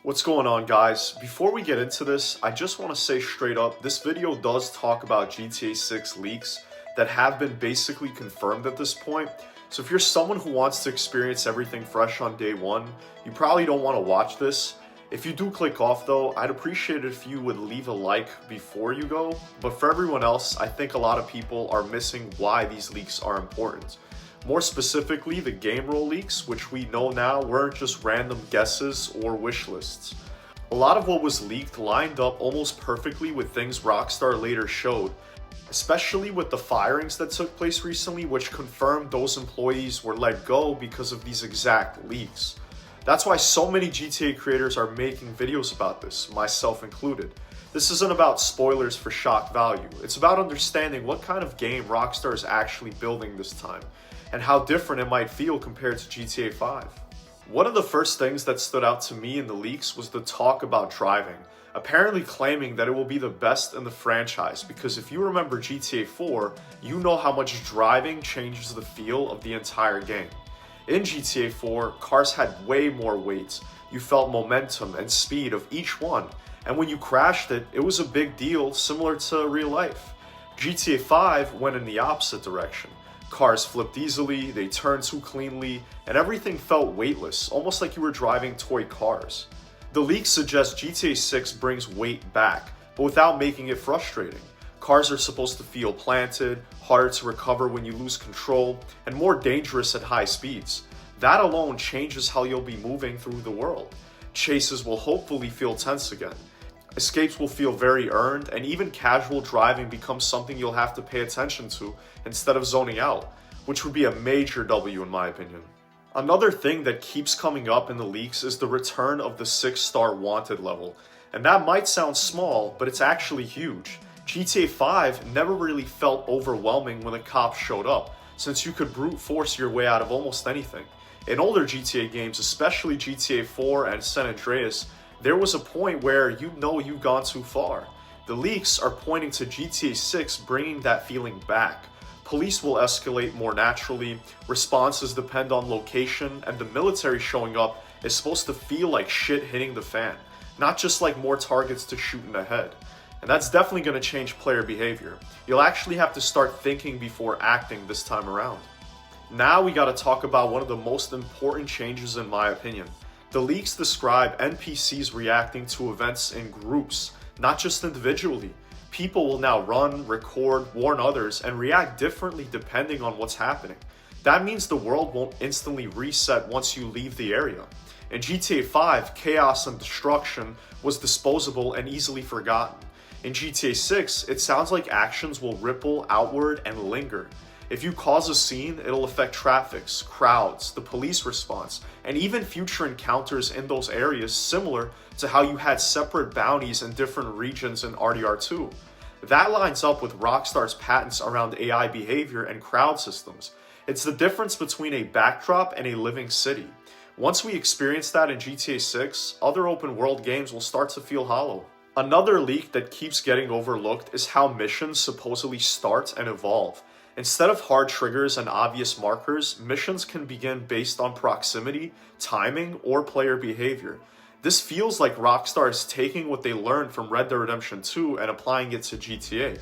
What's going on, guys? Before we get into this, I just want to say straight up, this video does talk about GTA 6 leaks that have been basically confirmed at this point. So if you're someone who wants to experience everything fresh on day one, you probably don't want to watch this. If you do click off though, I'd appreciate it if you would leave a like before you go. But for everyone else, I think a lot of people are missing why these leaks are important. More specifically, the Gameroll leaks, which we know now weren't just random guesses or wish lists. A lot of what was leaked lined up almost perfectly with things Rockstar later showed, especially with the firings that took place recently, which confirmed those employees were let go because of these exact leaks. That's why so many GTA creators are making videos about this, myself included. This isn't about spoilers for shock value, it's about understanding what kind of game Rockstar is actually building this time, and how different it might feel compared to GTA 5. One of the first things that stood out to me in the leaks was the talk about driving, apparently claiming that it will be the best in the franchise, because if you remember GTA 4, you know how much driving changes the feel of the entire game. In GTA 4, cars had way more weight, you felt momentum and speed of each one, and when you crashed it, it was a big deal similar to real life. GTA 5 went in the opposite direction. Cars flipped easily, they turned too cleanly, and everything felt weightless, almost like you were driving toy cars. The leaks suggest GTA 6 brings weight back, but without making it frustrating. Cars are supposed to feel planted, harder to recover when you lose control, and more dangerous at high speeds. That alone changes how you'll be moving through the world. Chases will hopefully feel tense again. Escapes will feel very earned, and even casual driving becomes something you'll have to pay attention to instead of zoning out, which would be a major W in my opinion. Another thing that keeps coming up in the leaks is the return of the 6-star wanted level, and that might sound small, but it's actually huge. GTA 5 never really felt overwhelming when the cops showed up, since you could brute force your way out of almost anything. In older GTA games, especially GTA 4 and San Andreas, there was a point where you know you've gone too far. The leaks are pointing to GTA 6 bringing that feeling back. Police will escalate more naturally, responses depend on location, and the military showing up is supposed to feel like shit hitting the fan, not just like more targets to shoot in the head. And that's definitely going to change player behavior. You'll actually have to start thinking before acting this time around. Now we gotta talk about one of the most important changes in my opinion. The leaks describe NPCs reacting to events in groups, not just individually. People will now run, record, warn others, and react differently depending on what's happening. That means the world won't instantly reset once you leave the area. In GTA 5, chaos and destruction was disposable and easily forgotten. In GTA 6, it sounds like actions will ripple outward and linger. If you cause a scene, it'll affect traffic, crowds, the police response, and even future encounters in those areas, similar to how you had separate bounties in different regions in RDR2. That lines up with Rockstar's patents around AI behavior and crowd systems. It's the difference between a backdrop and a living city. Once we experience that in GTA 6, other open world games will start to feel hollow. Another leak that keeps getting overlooked is how missions supposedly start and evolve. Instead of hard triggers and obvious markers, missions can begin based on proximity, timing, or player behavior. This feels like Rockstar is taking what they learned from Red Dead Redemption 2 and applying it to GTA.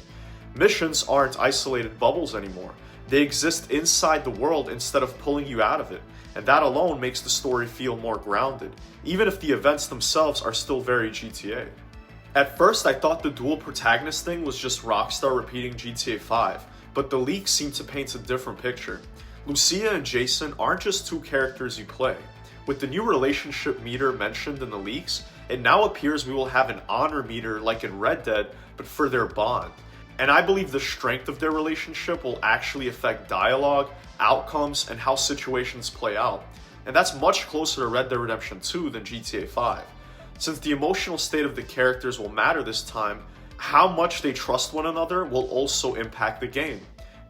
Missions aren't isolated bubbles anymore. They exist inside the world instead of pulling you out of it, and that alone makes the story feel more grounded, even if the events themselves are still very GTA. At first, I thought the dual protagonist thing was just Rockstar repeating GTA 5. But the leaks seem to paint a different picture. Lucia and Jason aren't just two characters you play. With the new relationship meter mentioned in the leaks, it now appears we will have an honor meter like in Red Dead, but for their bond. And I believe the strength of their relationship will actually affect dialogue, outcomes, and how situations play out. And that's much closer to Red Dead Redemption 2 than GTA 5. Since the emotional state of the characters will matter this time, how much they trust one another will also impact the game.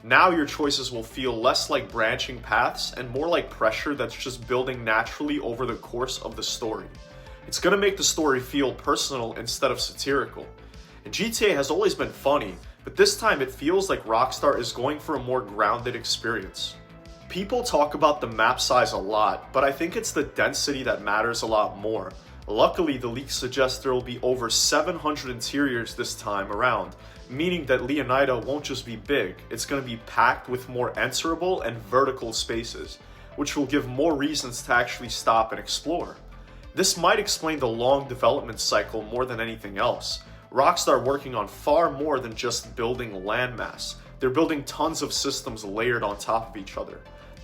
Now your choices will feel less like branching paths and more like pressure that's just building naturally over the course of the story. It's gonna make the story feel personal instead of satirical. And GTA has always been funny, but this time it feels like Rockstar is going for a more grounded experience. People talk about the map size a lot, but I think it's the density that matters a lot more. A Luckily, the leaks suggest there will be over 700 interiors this time around, meaning that Leonida won't just be big, it's going to be packed with more enterable and vertical spaces, which will give more reasons to actually stop and explore. This might explain the long development cycle more than anything else. Rockstar working on far more than just building landmass. They're building tons of systems layered on top of each other.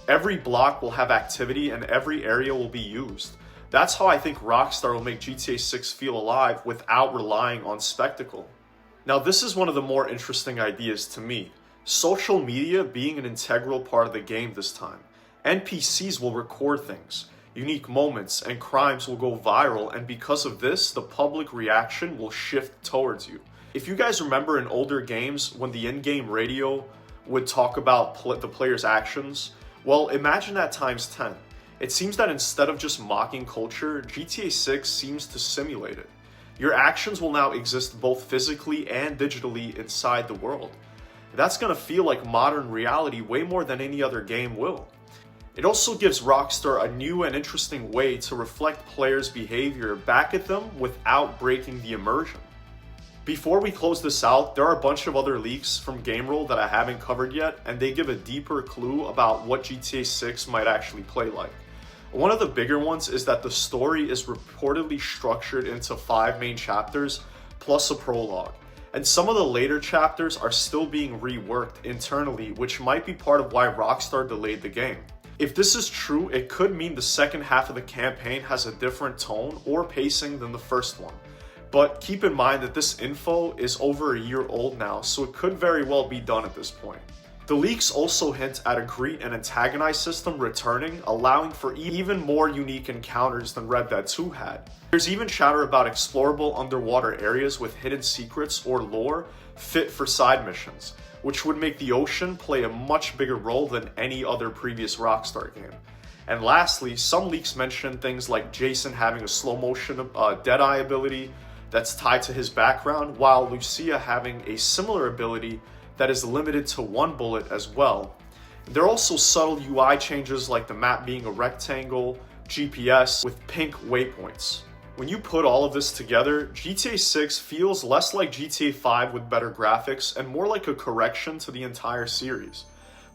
Every block will have activity and every area will be used. That's how I think Rockstar will make GTA 6 feel alive without relying on spectacle. Now, this is one of the more interesting ideas to me. Social media being an integral part of the game this time. NPCs will record things. Unique moments and crimes will go viral, and because of this, the public reaction will shift towards you. If you guys remember in older games when the in-game radio would talk about the player's actions, well, imagine that times 10. It seems that instead of just mocking culture, GTA 6 seems to simulate it. Your actions will now exist both physically and digitally inside the world. That's gonna feel like modern reality way more than any other game will. It also gives Rockstar a new and interesting way to reflect players' behavior back at them without breaking the immersion. Before we close this out, there are a bunch of other leaks from Gameroll that I haven't covered yet, and they give a deeper clue about what GTA 6 might actually play like. One of the bigger ones is that the story is reportedly structured into 5 main chapters plus a prologue, and some of the later chapters are still being reworked internally, which might be part of why Rockstar delayed the game. If this is true, it could mean the second half of the campaign has a different tone or pacing than the first one. But keep in mind that this info is over a year old now, so it could very well be done at this point. The leaks also hint at a greet and antagonize system returning, allowing for even more unique encounters than Red Dead 2 had. There's even chatter about explorable underwater areas with hidden secrets or lore fit for side missions, which would make the ocean play a much bigger role than any other previous Rockstar game. And lastly, some leaks mention things like Jason having a slow motion Deadeye ability that's tied to his background, while Lucia having a similar ability that is limited to 1 bullet as well. There are also subtle UI changes like the map being a rectangle, GPS with pink waypoints. When you put all of this together, GTA 6 feels less like GTA 5 with better graphics and more like a correction to the entire series.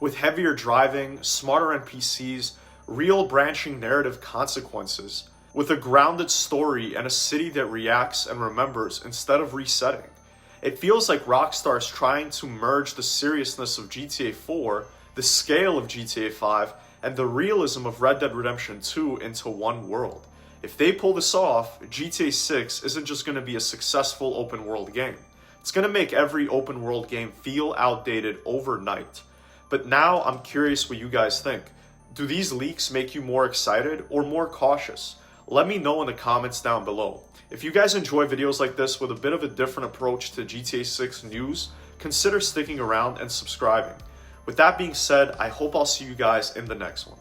With heavier driving, smarter NPCs, real branching narrative consequences, with a grounded story and a city that reacts and remembers instead of resetting. It feels like Rockstar is trying to merge the seriousness of GTA 4, the scale of GTA 5, and the realism of Red Dead Redemption 2 into one world. If they pull this off, GTA 6 isn't just going to be a successful open world game. It's going to make every open world game feel outdated overnight. But now I'm curious what you guys think. Do these leaks make you more excited or more cautious? Let me know in the comments down below. If you guys enjoy videos like this with a bit of a different approach to GTA 6 news, consider sticking around and subscribing. With that being said, I hope I'll see you guys in the next one.